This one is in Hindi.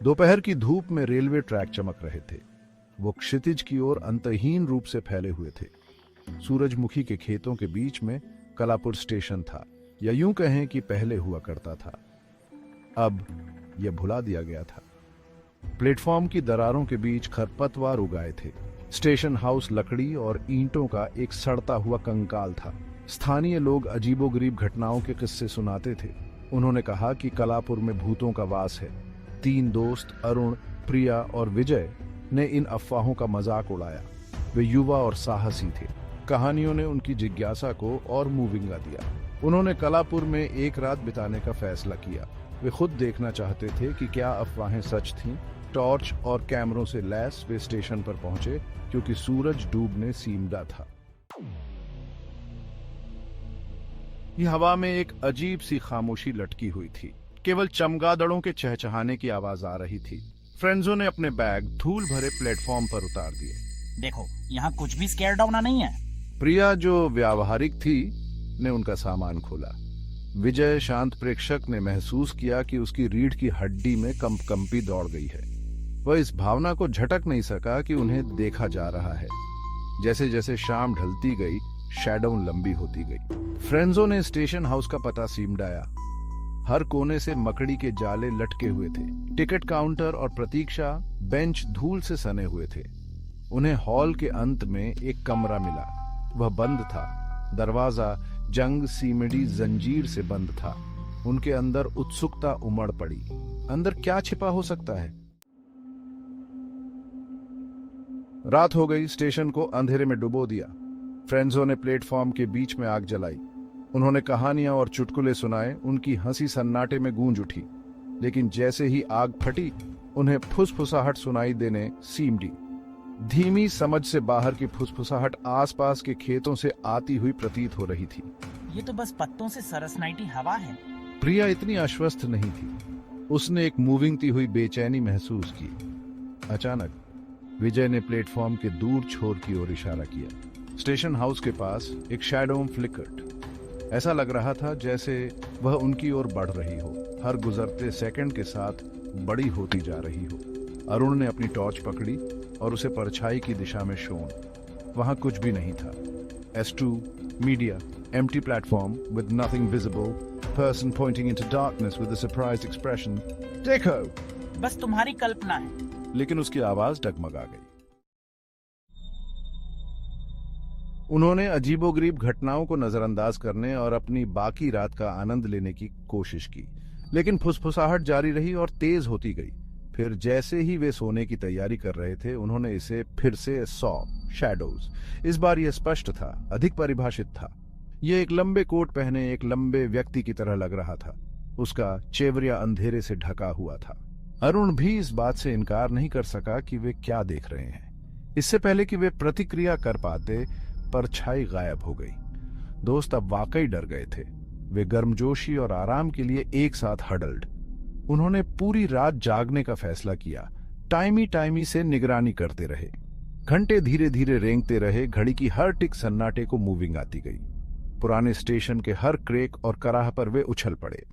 दोपहर की धूप में रेलवे ट्रैक चमक रहे थे। वो क्षितिज की ओर अंतहीन रूप से फैले हुए थे। सूरजमुखी के खेतों के बीच में कलापुर स्टेशन था, या यूं कहें कि पहले हुआ करता था। अब यह भुला दिया गया था। प्लेटफॉर्म की दरारों के बीच खरपतवार उगाए थे। स्टेशन हाउस लकड़ी और ईंटों का एक सड़ता हुआ कंकाल था। स्थानीय लोग अजीबोगरीब घटनाओं के किस्से सुनाते थे। उन्होंने कहा कि कलापुर में भूतों का वास है। 3 दोस्त अरुण, प्रिया और विजय ने इन अफवाहों का मजाक उड़ाया। वे युवा और साहसी थे। कहानियों ने उनकी जिज्ञासा को और मूविंगा दिया। उन्होंने कलापुर में एक रात बिताने का फैसला किया। वे खुद देखना चाहते थे कि क्या अफवाहें सच थीं। टॉर्च और कैमरों से लैस वे स्टेशन पर पहुंचे, क्योंकि सूरज डूबने सीमदा था। यह हवा में एक अजीब सी खामोशी लटकी हुई थी। केवल चमगादड़ों के चहचहाने की आवाज आ रही थी। फ्रेंड्सों ने अपने बैग धूल भरे प्लेटफॉर्म पर उतार दिए। देखो, यहाँ कुछ भी स्केयर डाउन नहीं है। प्रिया, जो व्यावहारिक थी, ने उनका सामान खोला। विजय, शांत प्रेक्षक, ने महसूस किया कि उसकी रीढ़ की हड्डी में कंपकंपी दौड़ गई है। वह इस भावना को झटक नहीं सका कि उन्हें देखा जा रहा है। जैसे जैसे शाम ढलती गई, शैडो लंबी होती गई। फ्रेंड्सों ने स्टेशन हाउस का पता सीमडाया। हर कोने से मकड़ी के जाले लटके हुए थे। टिकट काउंटर और प्रतीक्षा बेंच धूल से सने हुए थे। उन्हें हॉल के अंत में एक कमरा मिला। वह बंद था। दरवाजा जंग सीमेडी जंजीर से बंद था। उनके अंदर उत्सुकता उमड़ पड़ी। अंदर क्या छिपा हो सकता है? रात हो गई। स्टेशन को अंधेरे में डुबो दिया। फ्रेंड्सों ने प्लेटफॉर्म के बीच में आग जलाई। उन्होंने कहानियां और चुटकुले सुनाए। उनकी हंसी सन्नाटे में गूंज उठी। लेकिन जैसे ही आग फटी, उन्हें फुसफुसाहट सुनाई देने सीमडी। धीमी, समझ से बाहर की फुसफुसाहट आसपास के खेतों से आती हुई प्रतीत हो रही थी। ये तो बस पत्तों से सरसनाटी हवा है। प्रिया इतनी आश्वस्त नहीं थी। उसने एक मूविंगती हुई बेचैनी महसूस की। अचानक विजय ने प्लेटफॉर्म के दूर छोर की ओर इशारा किया। स्टेशन हाउस के पास एक शैडो फ्लिकर्ड। ऐसा लग रहा था जैसे वह उनकी ओर बढ़ रही हो, हर गुजरते सेकंड के साथ बड़ी होती जा रही हो। अरुण ने अपनी टॉर्च पकड़ी और उसे परछाई की दिशा में शोन। वहां कुछ भी नहीं था। S2 media, empty platform with nothing visible, person pointing into darkness with a surprised expression. देखो! बस तुम्हारी कल्पना है। लेकिन उसकी आवाज डगमगा गई। उन्होंने अजीबोगरीब घटनाओं को नजरअंदाज करने और अपनी बाकी रात का आनंद लेने की कोशिश की, लेकिन फुसफुसाहट जारी रही और तेज होती गई। फिर जैसे ही वे सोने की तैयारी कर रहे थे, उन्होंने इसे फिर से सॉ शैडोज। इस बार यह स्पष्ट था, अधिक परिभाषित था। यह एक लंबे कोट पहने एक लंबे व्यक्ति की तरह लग रहा था। उसका चेहरा अंधेरे से ढका हुआ था। अरुण भी इस बात से इनकार नहीं कर सका कि वे क्या देख रहे हैं। इससे पहले कि वे प्रतिक्रिया कर पाते, परछाई गायब हो गई। दोस्त अब वाकई डर गए थे। वे गर्मजोशी और आराम के लिए एक साथ हडल्ड। उन्होंने पूरी रात जागने का फैसला किया। टाइमी टाइमी से निगरानी करते रहे। घंटे धीरे धीरे रेंगते रहे। घड़ी की हर टिक सन्नाटे को मूविंग आती गई। पुराने स्टेशन के हर क्रेक और कराह पर वे उछल पड़े।